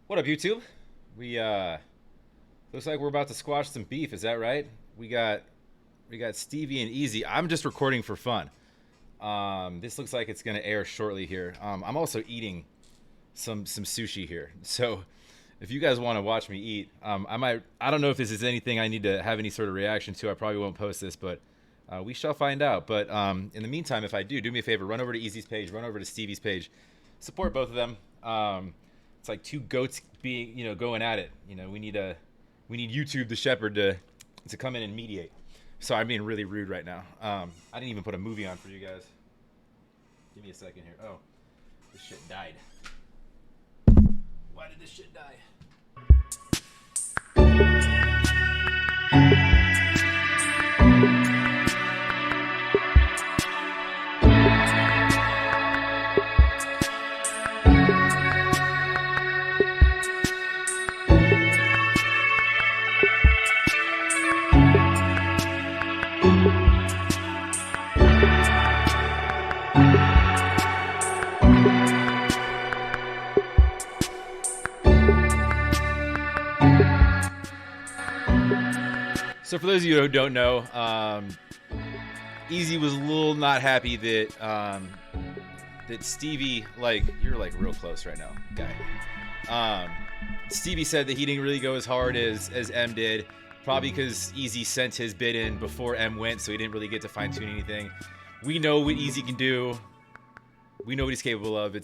What up, YouTube? We looks like we're about to squash some beef. Is that right? We got we got Stevie and Easy. I'm just recording for fun. This looks like it's gonna air shortly here. I'm also eating some sushi here. So if you guys want to watch me eat, I might. I don't know if this is anything I need to have any sort of reaction to. I probably won't post this, but we shall find out. But in the meantime, if I do me a favor, run over to Easy's page, run over to Stevie's page, support both of them. It's like two goats being, going at it. We need YouTube the shepherd to come in and mediate. Sorry, I'm being really rude right now. I didn't even put a movie on for you guys. Give me a second here. Oh, this shit died. Why did this shit die? So for those of you who don't know, Easy was a little not happy that that Stevie, you're real close right now, guy. Stevie said that he didn't really go as hard as M did, probably because Easy sent his bid in before M went, so he didn't really get to fine tune anything. We know what Easy can do. We know what he's capable of.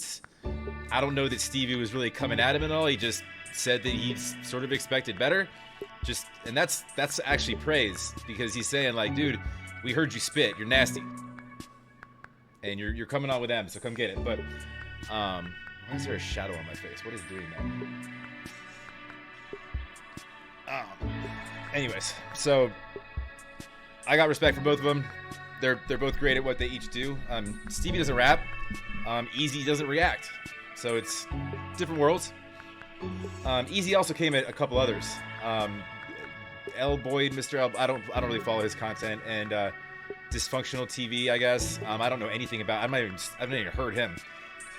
I don't know that Stevie was really coming at him at all. He just said that he sort of expected better. And that's actually praise, because he's saying, like, dude, we heard you spit, you're nasty, and you're coming on with them, so come get it. But why is there a shadow on my face? What is doing that? Anyways, so I got respect for both of them. They're both great at what they each do. Stevie doesn't rap. Easy doesn't react. So it's different worlds. Easy also came at a couple others. L Boyd, Mr. L. I don't really follow his content, and Dysfunctional TV, I guess. I don't know anything about. I've not even heard him.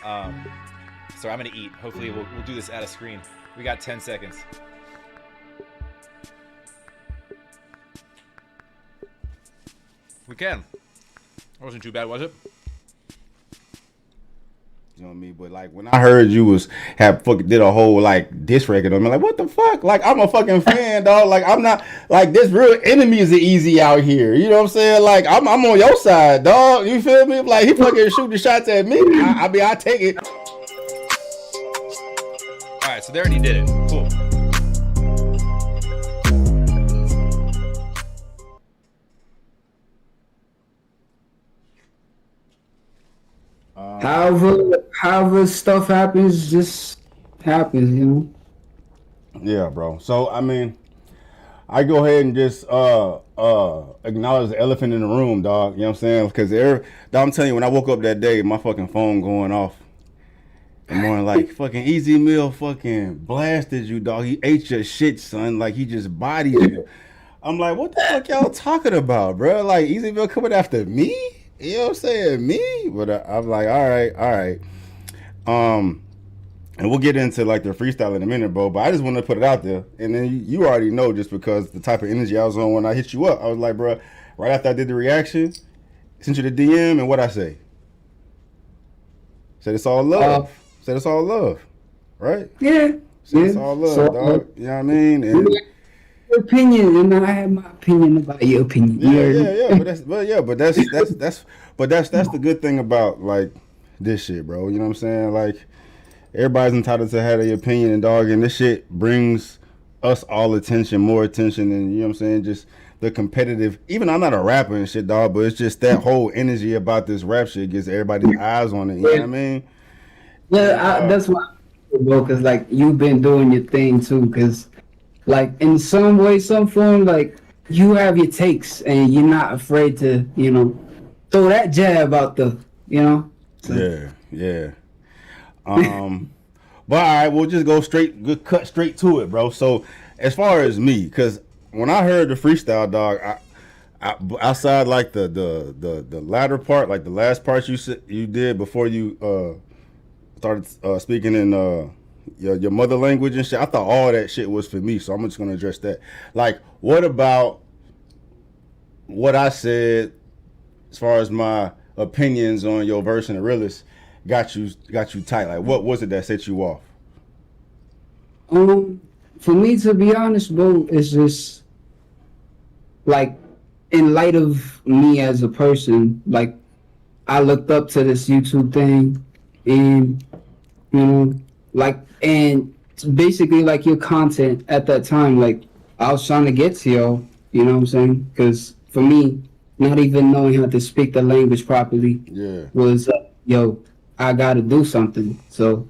So I'm gonna eat. Hopefully we'll do this out of screen. We got 10 seconds. We can. That wasn't too bad, was it? You know what I mean? But like when I heard you did a whole like diss record on me, like what the fuck? Like I'm a fucking fan, dog. Like I'm not like this real enemies are easy out here. You know what I'm saying? Like I'm on your side, dog. You feel me? Like he fucking shooting shots at me. I take it. All right, so they already did it. Cool. However stuff happens, just happens, you know. Yeah, bro. So I mean, I go ahead and just acknowledge the elephant in the room, dog. You know what I'm saying? Because I'm telling you, when I woke up that day, my fucking phone going off. The morning, like fucking Easy Meal fucking blasted you, dog. He ate your shit, son. Like he just bodied you. I'm like, what the fuck y'all talking about, bro? Like Easy Meal coming after me? You know what I'm saying? Me? But I'm like, all right. And we'll get into like the freestyle in a minute, bro. But I just want to put it out there, and then you already know, just because the type of energy I was on when I hit you up. I was like, bro, right after I did the reaction, sent you the DM, and what I say? Said it's all love. Said it's all love, right? Yeah. Said it's all love, dog. You know what I mean? And your opinion, and I have my opinion about your opinion. yeah. But that's the good thing about like this shit, bro. You know what I'm saying? Like everybody's entitled to have their opinion, and dog, and this shit brings us all more attention, and you know what I'm saying? Just the competitive. Even I'm not a rapper and shit, dog, but it's just that whole energy about this rap shit gets everybody's eyes on it. You know what I mean? Yeah, that's why, bro. Because like you've been doing your thing too. Because like in some way, some form, like you have your takes, and you're not afraid to, throw that jab out the, So. Yeah. But all right, we'll just cut straight to it, bro. So as far as me, because when I heard the freestyle, dog, outside like the latter part, like the last part you did before you started speaking in your mother language and shit. I thought all that shit was for me, so I'm just gonna address that. Like, what about what I said as far as my opinions on your verse and the realest got you tight? Like, what was it that set you off? For me, to be honest, bro, it's just like, in light of me as a person, like, I looked up to this YouTube thing, and like, and basically, like, your content at that time, like, I was trying to get to y'all, you know what I'm saying? Because for me, not even knowing how to speak the language properly was, yo, I gotta do something. So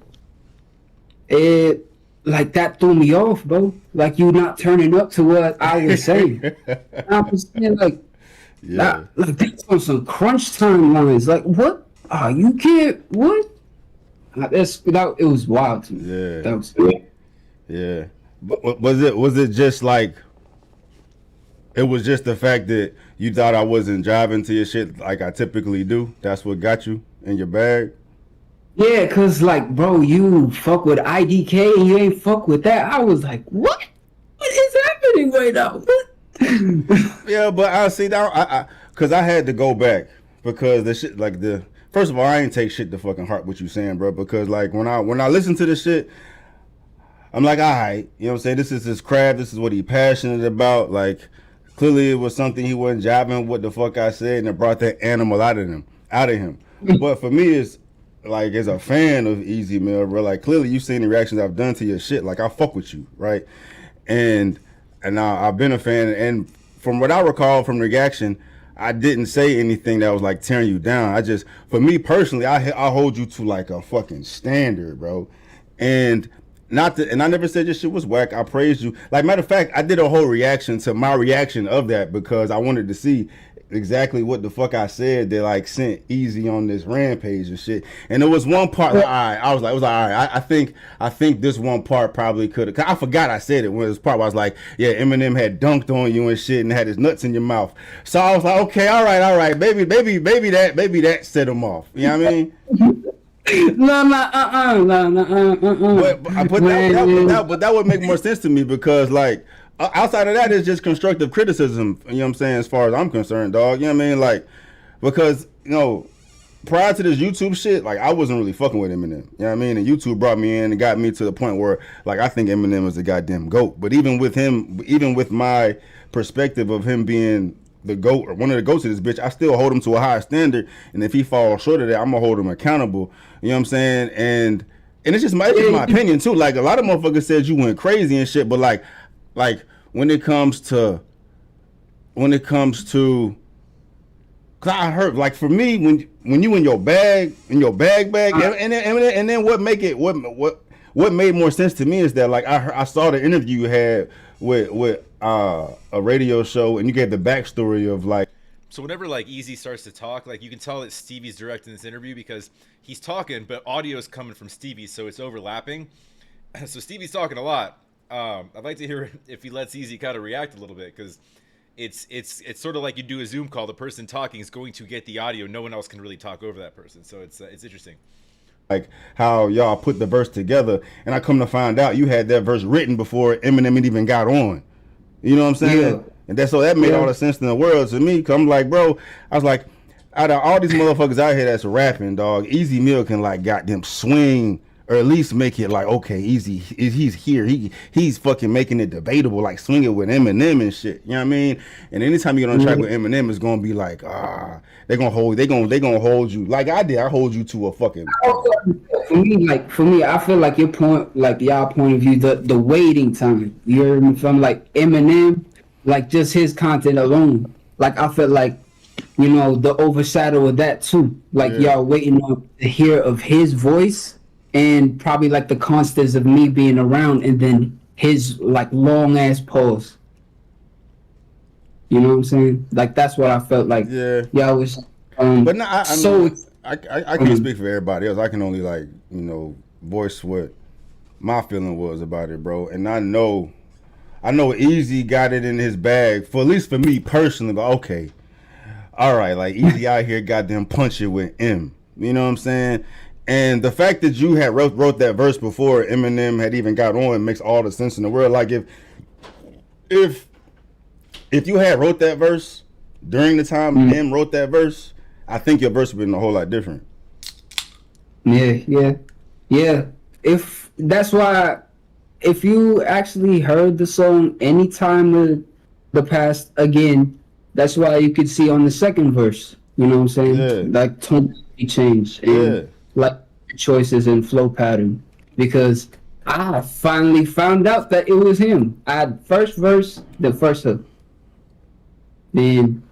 it, like, that threw me off, bro. Like, you not turning up to what I was saying. I was saying, like, like, that's on some crunch timelines. Like, what? Oh, you can't, what? It was wild to me. Yeah. That was, Yeah. But was it just like, it was just the fact that you thought I wasn't driving to your shit like I typically do? That's what got you in your bag? yeah, cause, like, bro, you fuck with IDK and you ain't fuck with that. I was like, what? What is happening right now? What? Yeah, but I see that cause I had to go back because the shit, like, first of all, I ain't take shit to fucking heart what you saying, bro, because, like, when I listen to this shit, I'm like, all right, you know what I'm saying? This is his craft. This is what he passionate about. Like, clearly it was something he wasn't jiving what the fuck I said, and it brought that animal out of him. But for me, it's like, as a fan of Easy Mill, bro, like, clearly you seen the reactions I've done to your shit. Like, I fuck with you, right? And I've been a fan, and from what I recall from the reaction, I didn't say anything that was like tearing you down. I just, for me personally, I hold you to like a fucking standard, bro. And and I never said your shit was whack. I praised you. Like, matter of fact, I did a whole reaction to my reaction of that because I wanted to see exactly what the fuck I said that, like, sent Easy on this rampage and shit. And there was one part, I was like, all right. I think this one part probably could have. I forgot I said it when this part where I was like, yeah, Eminem had dunked on you and shit and had his nuts in your mouth. So I was like, okay, all right, maybe that set him off. You know what I mean? No. But that would make more sense to me because, like, outside of that, it's just constructive criticism. You know what I'm saying? As far as I'm concerned, dog. You know what I mean? Like, because, prior to this YouTube shit, like, I wasn't really fucking with Eminem. You know what I mean? And YouTube brought me in and got me to the point where, like, I think Eminem is the goddamn GOAT. But even with my perspective of him being the GOAT or one of the GOATs of this bitch, I still hold him to a higher standard. And if he falls short of that, I'm gonna hold him accountable. You know what I'm saying? And it's just my opinion too. Like, a lot of motherfuckers said you went crazy and shit, but like when it comes to, cause I heard, like, for me, when you in your bag, and then what made more sense to me is that, like, I saw the interview you had with a radio show, and you gave the backstory of, like. So whenever, like, Easy starts to talk, like, you can tell that Stevie's directing this interview because he's talking, but audio's coming from Stevie, so it's overlapping. So Stevie's talking a lot. I'd like to hear if he lets Easy kind of react a little bit, because it's sort of like you do a Zoom call. The person talking is going to get the audio. No one else can really talk over that person. So it's interesting. Like, how y'all put the verse together, and I come to find out you had that verse written before Eminem even got on. You know what I'm saying? Yeah. And that made all the sense in the world to me. Cause I'm like, bro, I was like, out of all these motherfuckers out here that's rapping, dog, Easy Mill can, like, goddamn swing, or at least make it like, okay, Easy, he's here. He's fucking making it debatable, like swinging with Eminem and shit. You know what I mean? And anytime you get on track with Eminem, it's gonna be like, they're gonna hold you like I did. I hold you to a fucking. For me, I feel like your point, like y'all point of view, the waiting time. You heard me from, like, Eminem, like, just his content alone. Like, I feel like, the overshadow of that too. Like, y'all waiting on to hear of his voice. And probably, like, the constants of me being around, and then his, like, long ass pause. You know what I'm saying? Like, that's what I felt like. Yeah, I was. But no, I can't speak for everybody else. I can only, like, voice what my feeling was about it, bro. And I know Easy got it in his bag, for at least for me personally. But okay, all right, like, Easy out here, goddamn punch it with M. You know what I'm saying? And the fact that you had wrote that verse before Eminem had even got on makes all the sense in the world. Like if you had wrote that verse during the time Em wrote that verse, I think your verse would have been a whole lot different. Yeah. If that's why, if you actually heard the song anytime the past, again, that's why you could see on the second verse. You know what I'm saying? Yeah. Like tone change and like choices and flow pattern. Because I finally found out that it was him. I had first verse, the first hook. Then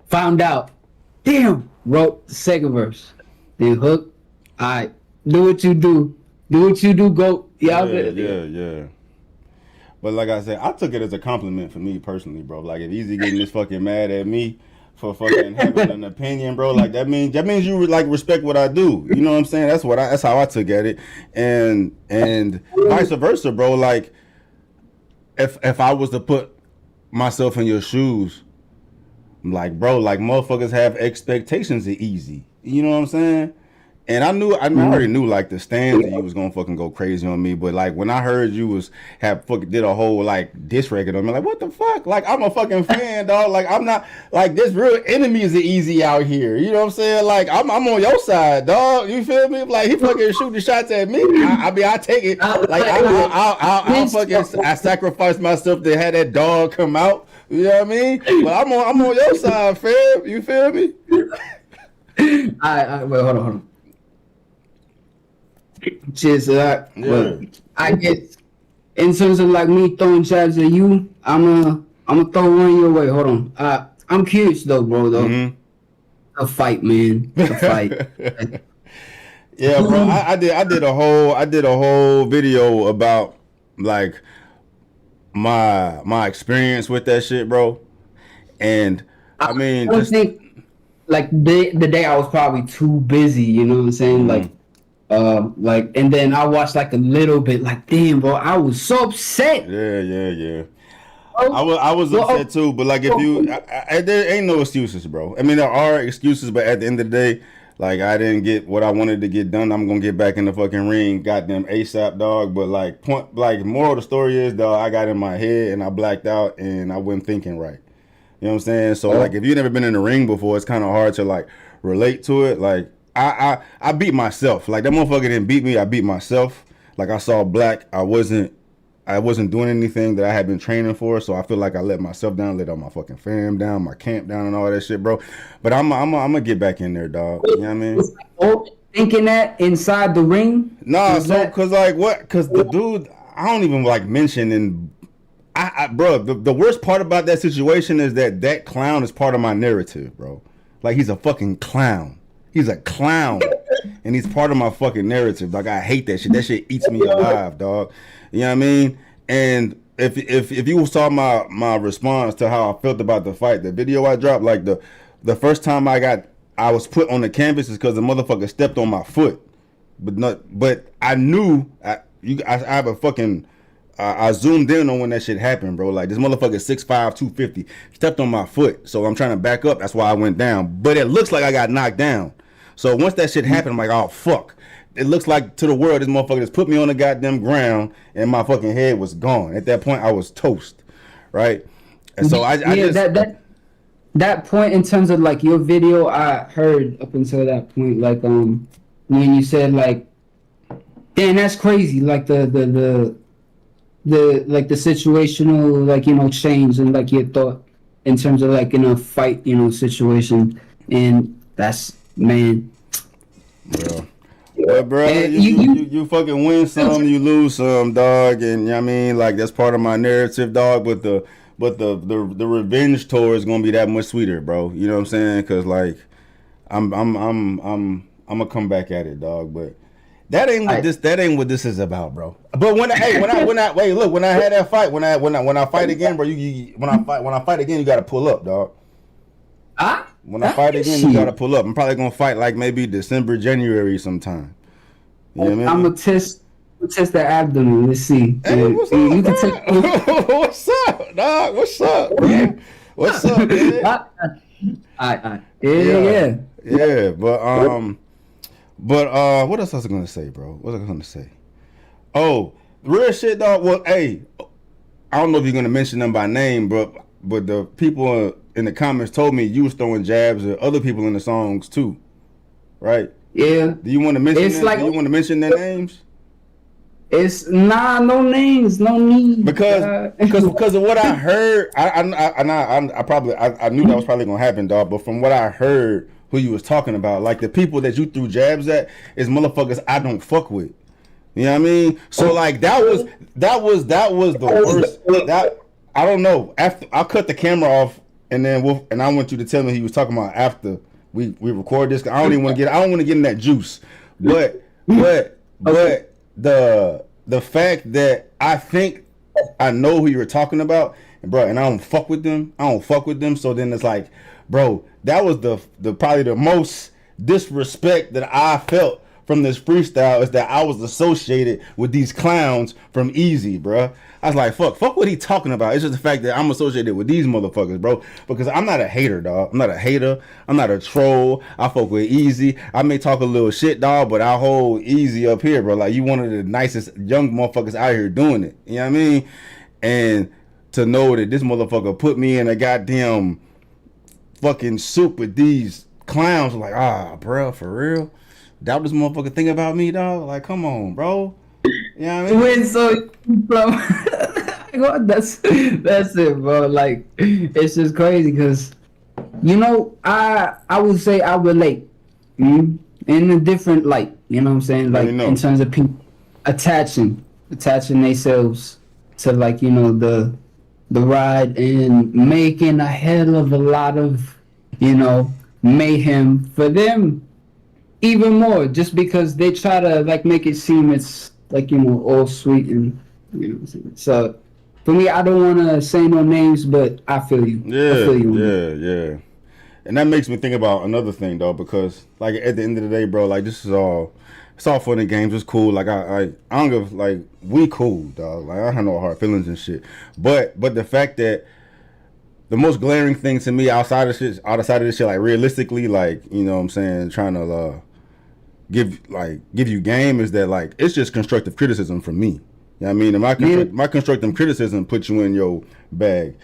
found out, damn, wrote the second verse. Then hook, alright, do what you do. Do what you do, go. Yeah. But like I said, I took it as a compliment for me personally, bro. Like if Easy getting this fucking mad at me for fucking having an opinion, bro, like that means you like respect what I do. You know what I'm saying? That's how I took at it. And vice versa, bro. Like if I was to put myself in your shoes, like bro, like motherfuckers have expectations of Easy. You know what I'm saying? And I already knew like the stanza you was gonna fucking go crazy on me, but like when I heard you did a whole like diss record on me, like what the fuck? Like I'm a fucking fan, dog. Like I'm not like this real enemies are Easy out here. You know what I'm saying? Like I'm on your side, dog. You feel me? Like he fucking shooting shots at me. I take it. Like I sacrifice myself to have that dog come out. You know what I mean? But I'm on your side, fam. You feel me? I wait, hold on. Cheers to that. Yeah. But I guess in terms of like me throwing jabs at you, I'm gonna throw one your way. Hold on. I'm curious though, bro. Mm-hmm. A fight, man. A fight. Yeah, bro. I did a whole video about like my experience with that shit, bro. And I mean, I think like the day I was probably too busy. You know what I'm saying? Like, and then I watched like a little bit, like, damn, bro, I was so upset. Yeah. I was upset too, but like there ain't no excuses, bro. I mean, there are excuses, but at the end of the day, like I didn't get what I wanted to get done. I'm gonna get back in the fucking ring, goddamn ASAP, dog. But moral of the story is, dog, I got in my head and I blacked out and I wasn't thinking right. You know what I'm saying? So like, if you've never been in the ring before, it's kind of hard to like relate to it. Like I beat myself. Like that motherfucker didn't beat me. I beat myself. Like I saw black. I wasn't doing anything that I had been training for. So I feel like I let myself down, let all my fucking fam down, my camp down, and all that shit, bro. But I'm gonna get back in there, dog. You know what I mean? Thinking that inside the ring? Nah, cause the dude, I don't even like mention and. Bro, the worst part about that situation is that clown is part of my narrative, bro. Like he's a fucking clown. He's a clown, and he's part of my fucking narrative. Like I hate that shit. That shit eats me alive, dog. You know what I mean? And if you saw my response to how I felt about the fight, the video I dropped, like the first time I was put on the canvas is because the motherfucker stepped on my foot, but I knew I have a fucking. I zoomed in on when that shit happened, bro. Like this motherfucker 6'5", 250 stepped on my foot, so I'm trying to back up. That's why I went down. But it looks like I got knocked down. So once that shit happened, I'm like, oh fuck. It looks like to the world this motherfucker just put me on the goddamn ground and my fucking head was gone. At that point, I was toast, right? And so I just that point in terms of like your video, I heard up until that point, like when you said like, damn, that's crazy. Like the like the situational, like, you know, change and like your thought in terms of like in a fight, you know, situation. And that's, man. Well, bro, you fucking win some, you lose some, dog. And you know what I mean, like that's part of my narrative, dog. But the revenge tour is gonna be that much sweeter, bro. You know what I'm saying? Cause like I'm gonna come back at it, dog. But that ain't what this is about, bro. But when I had that fight, when I fight again, bro, when I fight again, you gotta pull up, dog. When I fight again, you gotta pull up. I'm probably gonna fight like maybe December, January sometime. You know what I mean? I'm gonna test the abdomen. Let's see. Hey, what's up, you can what's up, dog? What's up, man? What's up, man? Yeah. Yeah, but But what else was I gonna say, bro? What was I gonna say? Oh, real shit, dog. Well, hey, I don't know if you're gonna mention them by name, but the people in the comments told me you was throwing jabs at other people in the songs too, right? Yeah, Do you want to mention it's them? like Do you want to mention their names? it's no names, no need. Because of what I heard, I probably I knew that was probably gonna happen, dog. But from what I heard, who you was talking about, like the people that you threw jabs at, is motherfuckers I don't fuck with. You know what I mean? So like that was the worst. That I don't know. After I cut the camera off, and then I want you to tell me he was talking about after we record this. I don't want to get in that juice. But the fact that I think I know who you were talking about, and bro, and I don't fuck with them. I don't fuck with them. So then it's like, bro, that was the probably the most disrespect that I felt from this freestyle, is that I was associated with these clowns from Easy, bro. I was like, fuck what he talking about. It's just the fact that I'm associated with these motherfuckers, bro. Because I'm not a hater, dog. I'm not a hater. I'm not a troll. I fuck with Easy. I may talk a little shit, dog, but I hold Easy up here, bro. Like, you one of the nicest young motherfuckers out here doing it. You know what I mean? And to know that this motherfucker put me in a goddamn fucking soup with these clowns, like, bro, for real? That was motherfucker think about me, dog. Like, come on, bro. You know what I mean? When so from that's it, bro. Like it's just crazy because I would say I relate in a different light. You know what I'm saying? Like in terms of people attaching themselves to like the ride and making a hell of a lot of mayhem for them. Even more, just because they try to like make it seem it's like all sweet and so for me, I don't want to say no names, but I feel you. Yeah, I feel you. Yeah. And that makes me think about another thing, though, because like at the end of the day, bro, like it's all fun and games. It's cool. Like I don't give, like, we cool, dog. Like I have no hard feelings and shit. But the fact that the most glaring thing to me outside of this shit, like realistically, like, you know what I'm saying, trying to give you game, is that like it's just constructive criticism from me. You know what I mean? And my constructive criticism puts you in your bag.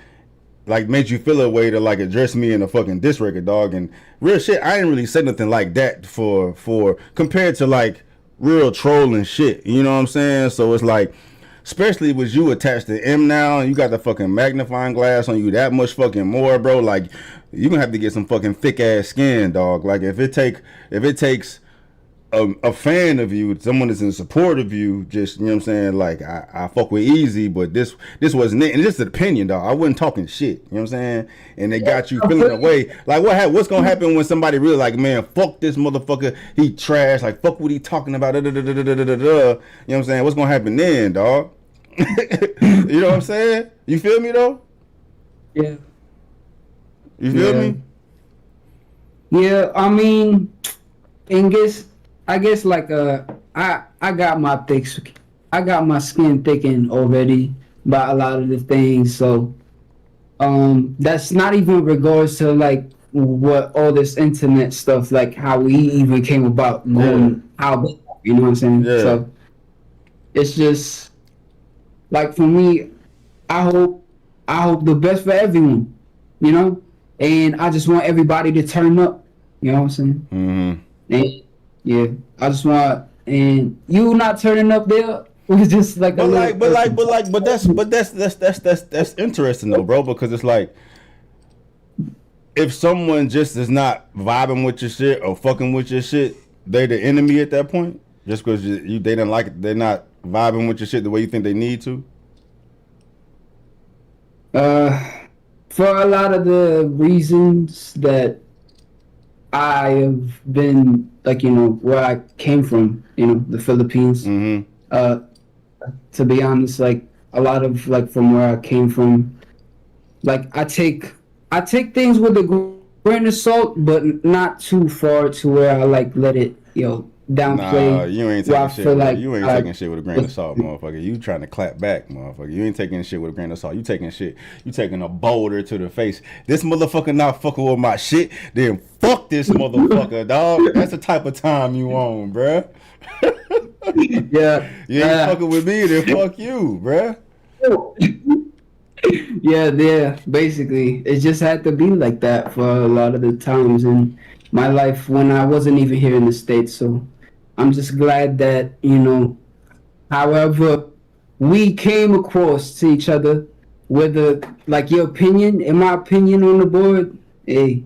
Like made you feel a way to like address me in a fucking diss record, dog. And real shit, I ain't really said nothing like that for compared to like real trolling shit. You know what I'm saying? So it's like, especially with you attached to M now, and you got the fucking magnifying glass on you that much fucking more, bro. Like you gonna have to get some fucking thick ass skin, dog. Like if it takes a fan of you, someone that's in support of you, just, you know what I'm saying, like I fuck with Easy, but this wasn't it. And this is an opinion, dog. I wasn't talking shit, you know what I'm saying? And they got you feeling away. Like what's gonna happen when somebody really like, man, fuck this motherfucker, he trash, like fuck what he talking about, you know what I'm saying? What's gonna happen then, dog? You know what I'm saying? You feel me though? Yeah. You feel me? Yeah, I mean, I guess like I got my skin thickened already by a lot of the things. So that's not even regards to like what all this internet stuff, like how we even came about going out. You know what I'm saying? Yeah. So it's just like for me, I hope the best for everyone, and I just want everybody to turn up. You know what I'm saying? Mm-hmm. And yeah, I just want, and you not turning up there was just like that's interesting though, bro, because it's like if someone just is not vibing with your shit or fucking with your shit, they the enemy at that point, just because they didn't like it, they're not vibing with your shit the way you think they need to. For a lot of the reasons that I have been, like, where I came from, the Philippines. Mm-hmm. To be honest, like, a lot of, like, from where I came from, like, I take things with a grain of salt, but not too far to where I, like, let it, Nah, downplay you ain't what taking I shit feel with like you ain't I taking shit with a grain of salt, motherfucker. You trying to clap back, motherfucker. You ain't taking shit with a grain of salt. You taking a boulder to the face. This motherfucker not fucking with my shit, then fuck this motherfucker, dog. That's the type of time you on, bruh. yeah. You ain't fucking with me, then fuck you, bruh. Yeah, basically, it just had to be like that for a lot of the times in my life when I wasn't even here in the States. So I'm just glad that, however we came across to each other, whether like your opinion, in my opinion on the board, hey,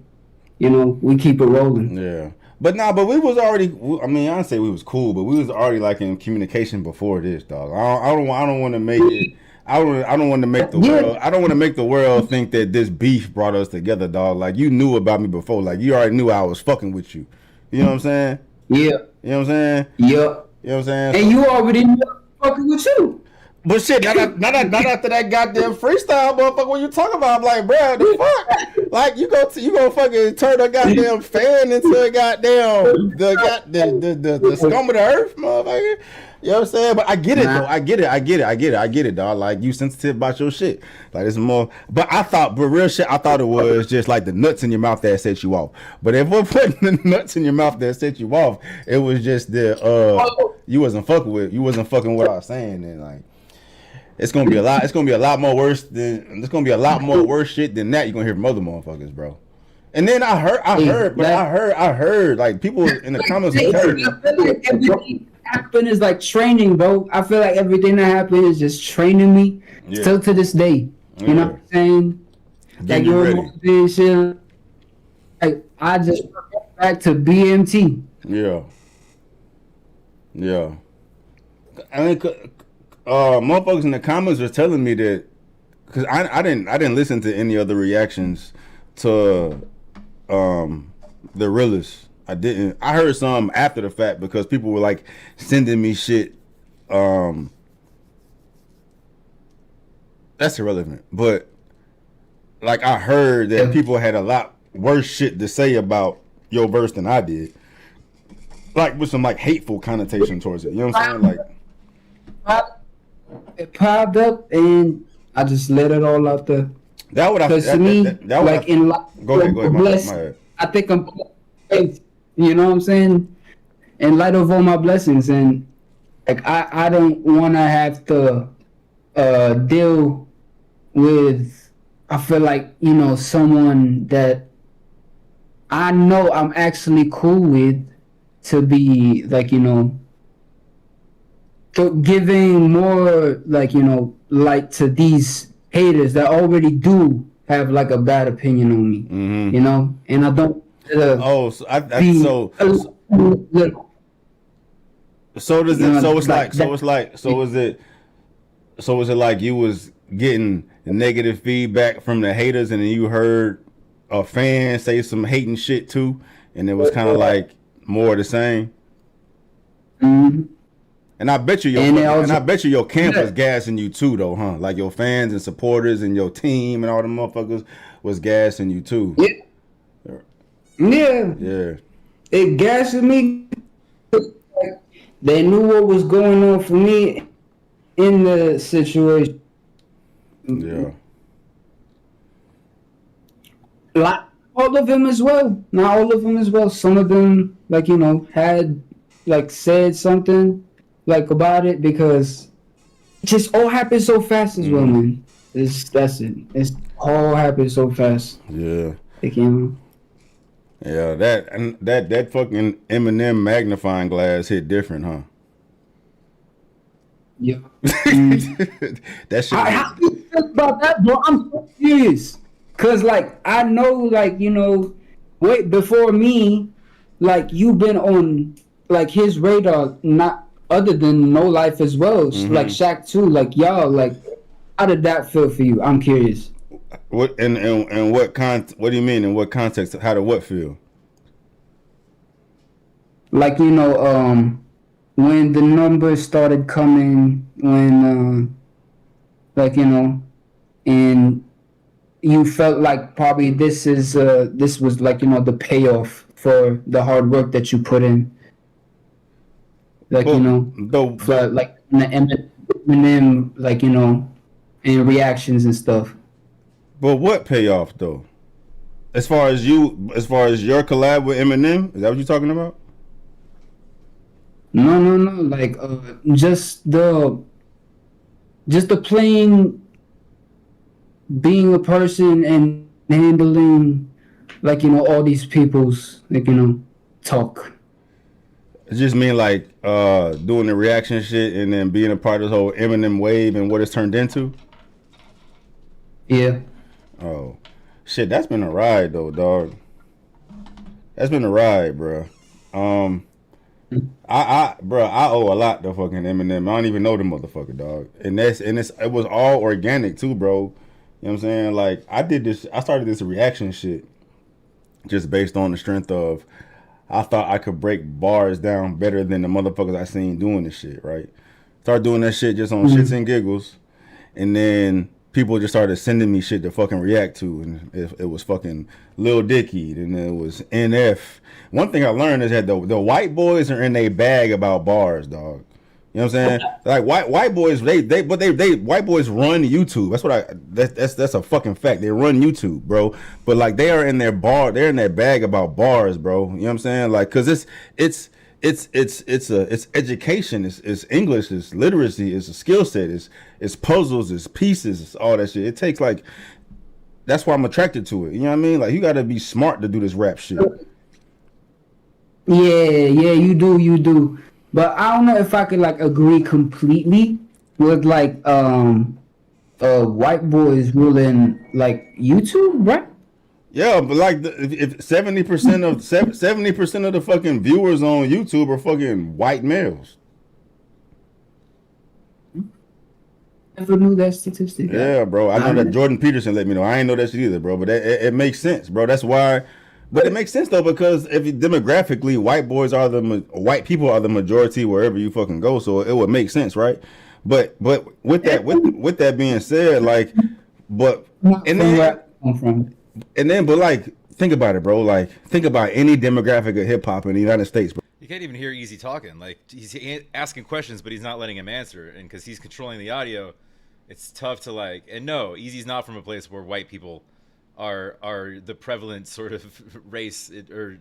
we keep it rolling. Yeah. But we was already. I mean, I don't say we was cool, but we was already like in communication before this, dog. I don't want to make it. I don't want to make the Yeah, world. I don't want to make the world think that this beef brought us together, dog. Like you knew about me before. Like you already knew I was fucking with you. You know what I'm saying? yeah, You know what I'm saying? yeah. You know what I'm saying? And you already know I'm fucking with you. But shit, not after that goddamn freestyle, motherfucker. What you talking about? I'm like, bro, the fuck? Like you go fucking turn a goddamn fan into a goddamn the scum of the earth, motherfucker. You know what I'm saying? But I get it though. I get it, dog. Like you sensitive about your shit. Like it's more. But real shit, I thought it was just like the nuts in your mouth that set you off. But if we're putting the nuts in your mouth that set you off, it was just you wasn't fucking with what I was saying, and like. It's gonna be a lot. It's gonna be a lot more worse than. It's gonna be a lot more worse shit than that. You're gonna hear from other motherfuckers, bro. And then I heard like people in the comments were telling me. I feel like everything that happened is like training, bro. I feel like everything that happened is just training me still to this day. You know what I'm saying? Getting you ready. Motivation. Like I just went back to BMT. Yeah. I mean, motherfuckers in the comments were telling me that because I didn't listen to any other reactions to the realest. I didn't. I heard some after the fact because people were like sending me shit. That's irrelevant, but like I heard that people had a lot worse shit to say about your verse than I did, like with some like hateful connotation towards it. You know what I'm saying? Like it popped up and I just let it all out there. That would because to me, like in life, go ahead, blessed. I think I'm blessed. You know what I'm saying? In light of all my blessings, and like I don't want to have to deal with. I feel like someone that I know I'm actually cool with to be like giving more like light to these haters that already do have like a bad opinion on me, and I don't. So is it like you was getting negative feedback from the haters, and then you heard a fan say some hating shit too, and it was kind of like more of the same. Mm-hmm. And I bet you your camp was gassing you too, though, huh? Like your fans and supporters and your team and all the motherfuckers was gassing you too. Yeah. It gassed me. They knew what was going on for me in the situation. Yeah. Like all of them as well. Not all of them as well. Some of them, like had like said something like about it because it just all happened so fast as well, man. That's it. It's all happened so fast. Yeah. Like, Yeah, that fucking Eminem magnifying glass hit different, huh? Yeah. That shit. How do you feel about that, bro? I'm so serious. Cause like I know, like wait before me, like you've been on like his radar, not other than No Life as well, like Shaq too. Like y'all, like how did that feel for you? I'm curious. What and what what do you mean? In what context? How did what feel? Like when the numbers started coming, when and you felt like probably this was like the payoff for the hard work that you put in. like But for like Eminem, like and reactions and stuff. but what payoff though? As far as your collab with Eminem, is that what you're talking about? No, no, no. Like just the plain being a person and handling like all these people's like talk. It just mean like doing the reaction shit and then being a part of the whole Eminem wave and what it's turned into. Yeah. Oh, shit, that's been a ride though, dog. That's been a ride, bro. Um, bro, I owe a lot to fucking Eminem. I don't even know the motherfucker, dog. It was all organic too, bro. You know what I'm saying? Like I started this reaction shit just based on the strength of I thought I could break bars down better than the motherfuckers I seen doing this shit, right? Start doing that shit just on shits and giggles, and then people just started sending me shit to fucking react to, and it was fucking Lil Dicky, and it was NF. One thing I learned is that the white boys are in a bag about bars, dog. You know what I'm saying? Like white boys, they white boys run YouTube. That's what that's a fucking fact. They run YouTube, bro. But like they're in their bag about bars, bro. You know what I'm saying? Like, cause it's education, it's English, it's literacy, it's a skill set, it's puzzles, it's pieces, it's all that shit. It takes like that's why I'm attracted to it. You know what I mean? Like you gotta be smart to do this rap shit. Yeah, you do. But I don't know if I could like agree completely with like white boys ruling like YouTube, right? Yeah, but like if 70% of 70% of the fucking viewers on YouTube are fucking white males. Never knew that statistic. Yeah, bro. I know that Jordan Peterson let me know. I ain't know that shit either, bro. But it makes sense, bro. That's why. But it makes sense though because if demographically white people are the majority wherever you fucking go, so it would make sense, right? But with that being said, like, but but like think about it, bro. Like think about any demographic of hip hop in the United States, bro. You can't even hear Easy talking. Like he's asking questions, but he's not letting him answer, and because he's controlling the audio, it's tough to like. And no, Easy's not from a place where white people are the prevalent sort of race, or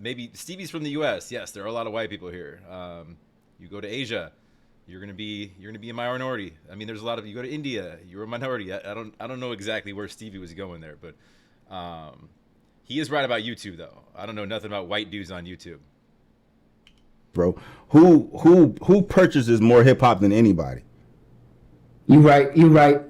maybe Stevie's from the U.S. Yes, there are a lot of white people here. You go to Asia, you're gonna be a minority. I mean, there's a lot of you go to India, you're a minority. I don't know exactly where Stevie was going there, but he is right about YouTube though. I don't know nothing about white dudes on YouTube, bro. Who purchases more hip hop than anybody? You right.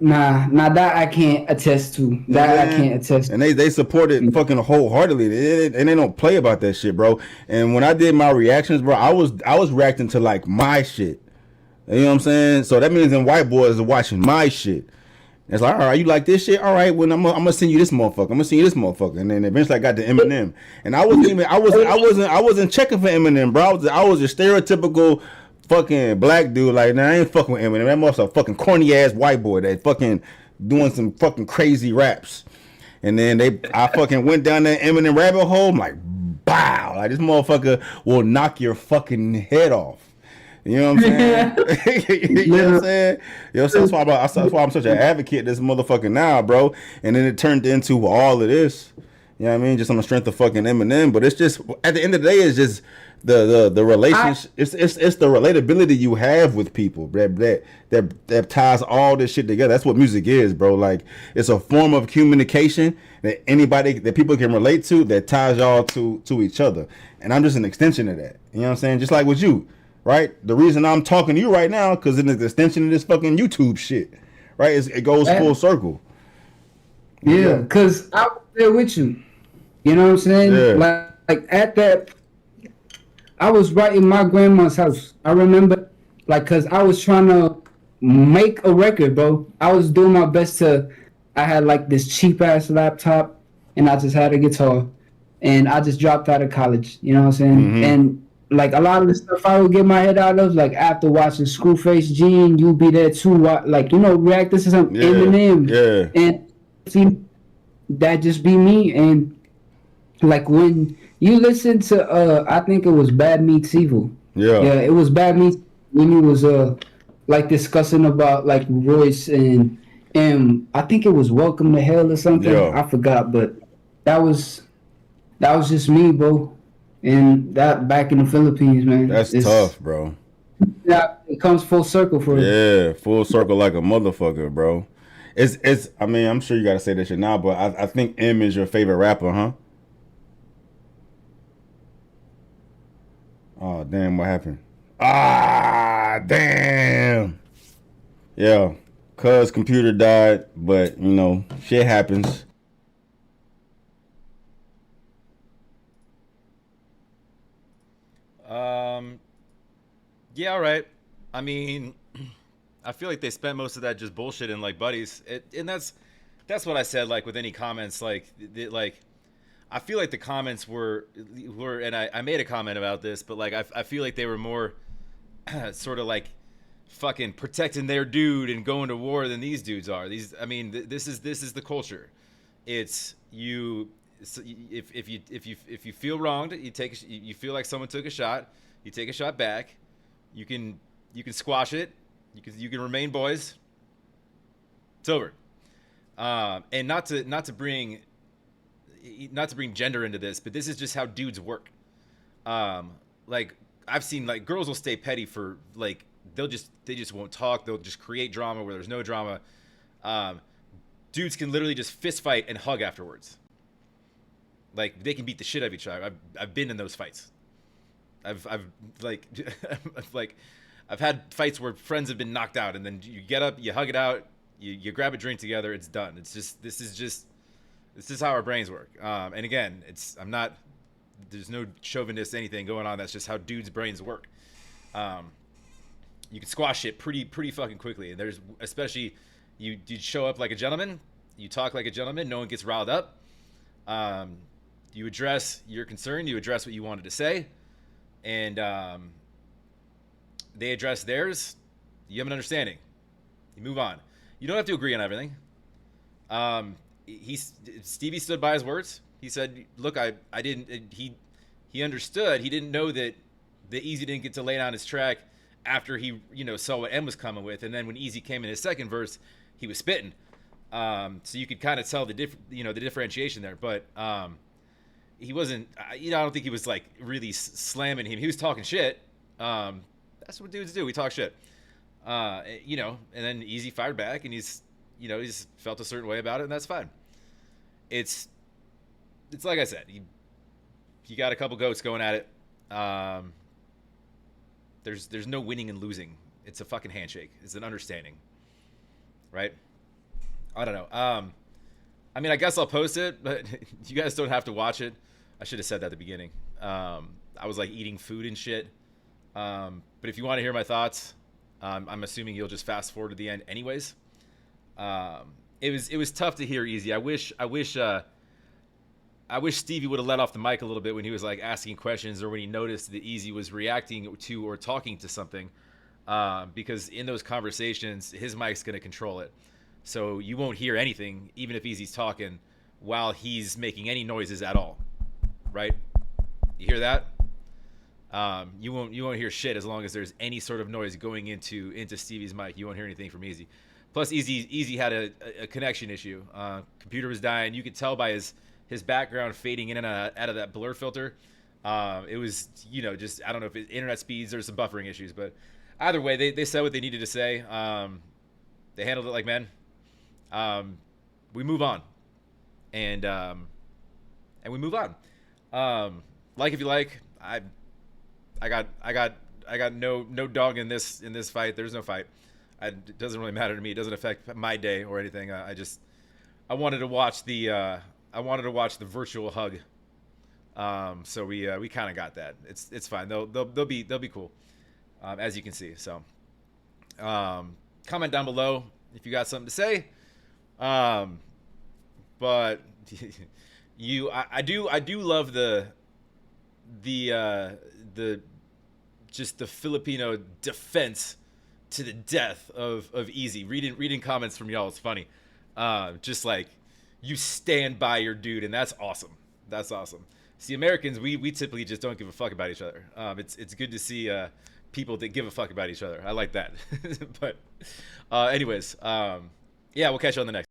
Nah, that I can't attest to. That I can't attest to. And they support it fucking wholeheartedly. And they don't play about that shit, bro. And when I did my reactions, bro, I was reacting to like my shit. You know what I'm saying? So that means them white boys are watching my shit. It's like, all right, you like this shit? All right, well, I'm gonna send you this motherfucker. And then eventually I got to Eminem. And I wasn't checking for Eminem, bro. I was a stereotypical fucking black dude. Like, nah, I ain't fucking with Eminem. That motherfucker fucking corny ass white boy that fucking doing some fucking crazy raps. And then I fucking went down that Eminem rabbit hole. I'm like, bow, like this motherfucker will knock your fucking head off. You know what I'm saying? You know what I'm saying? That's why I'm such an advocate of this motherfucker now, bro. And then it turned into all of this. You know what I mean? Just on the strength of fucking Eminem. But it's just at the end of the day, it's just the relationship. It's the relatability you have with people that ties all this shit together. That's what music is, bro. Like it's a form of communication that people can relate to that ties y'all to each other. And I'm just an extension of that. You know what I'm saying? Just like with you. Right? The reason I'm talking to you right now, because it's an extension of this fucking YouTube shit. Right? It goes full circle. Yeah, because I was there with you. You know what I'm saying? Yeah. Like at that, I was right in my grandma's house. I remember, like, because I was trying to make a record, bro. I was doing my best I had like this cheap ass laptop, and I just had a guitar. And I just dropped out of college. You know what I'm saying? Mm-hmm. And like a lot of the stuff I would get my head out of, like after watching Screwface Gene, you'll be there too. Like, react to some Eminem. Yeah. And see, that just be me. And like when you listen to, I think it was Bad Meets Evil. Yeah. Yeah, it was bad meets when he was like discussing about like Royce and I think it was Welcome to Hell or something. Yeah. I forgot, but that was that was just me, bro. And that back in the Philippines, man. That's It's tough, bro. yeah, it comes full circle for real. Yeah, full circle like a motherfucker, bro. It's. I mean, I'm sure you gotta say that shit now, but I think M is your favorite rapper, huh? Oh damn, what happened? Ah, damn. Yeah, cuz computer died, but you know, shit happens. Um, yeah, all right. I mean, I feel like they spent most of that just bullshitting like buddies. And that's what I said. Like with any comments, like I feel like the comments were, and I made a comment about this, but like I feel like they were more sort of like fucking protecting their dude and going to war than these dudes are. These, I mean, this is the culture. It's you. If you feel wronged, you feel like someone took a shot, you take a shot back. You can you can squash it. You can remain boys. It's over. And not to bring gender into this, but this is just how dudes work. Like I've seen like girls will stay petty for like they just won't talk. They'll just create drama where there's no drama. Um, Dudes can literally just fist fight and hug afterwards. Like they can beat the shit out of each other. I've been in those fights. I've like like I've had fights where friends have been knocked out and then you get up, you hug it out, you grab a drink together, it's done. This is how our brains work. And again, there's no chauvinist anything going on. That's just how dudes' brains work. Um, you can squash it pretty fucking quickly. And there's especially you show up like a gentleman, you talk like a gentleman, no one gets riled up. Um, you address your concern, you address what you wanted to say, and they address theirs. You have an understanding. You move on. You don't have to agree on everything. Um, Stevie stood by his words. He said, "Look, I didn't." He understood. He didn't know that Easy didn't get to lay down his track after he saw what M was coming with, and then when Easy came in his second verse, he was spitting. So you could kind of tell the differentiation there, but he wasn't. I don't think he was like really slamming him. He was talking shit. That's what dudes do. We talk shit. And then Easy fired back, and he's felt a certain way about it, and that's fine. It's like I said, you got a couple goats going at it. There's no winning and losing. It's a fucking handshake. It's an understanding, right? I don't know. I mean, I guess I'll post it, but you guys don't have to watch it. I should have said that at the beginning. I was like eating food and shit. But if you want to hear my thoughts, I'm assuming you'll just fast forward to the end, anyways. It was tough to hear Easy. I wish Stevie would have let off the mic a little bit when he was like asking questions or when he noticed that Easy was reacting to or talking to something, because in those conversations, his mic's gonna control it, so you won't hear anything even if Easy's talking while he's making any noises at all, right? You hear that? You won't hear shit as long as there's any sort of noise going into Stevie's mic. You won't hear anything from Easy. Plus, Easy had a connection issue. Computer was dying. You could tell by his background fading in and out of that blur filter. It was just I don't know if it's internet speeds or some buffering issues, but either way, they said what they needed to say. They handled it like men. We move on, and we move on. Like if you like, I got no dog in this fight. There's no fight. It doesn't really matter to me. It doesn't affect my day or anything. I wanted to watch the virtual hug. So we kind of got that. It's fine. They'll be cool, as you can see. So, comment down below if you got something to say. But I do love the just the Filipino defense to the death of Easy. Reading comments from y'all is funny. Just like you stand by your dude, and that's awesome. That's awesome. See, Americans, we typically just don't give a fuck about each other. It's good to see people that give a fuck about each other. I like that. But anyways, yeah, we'll catch you on the next.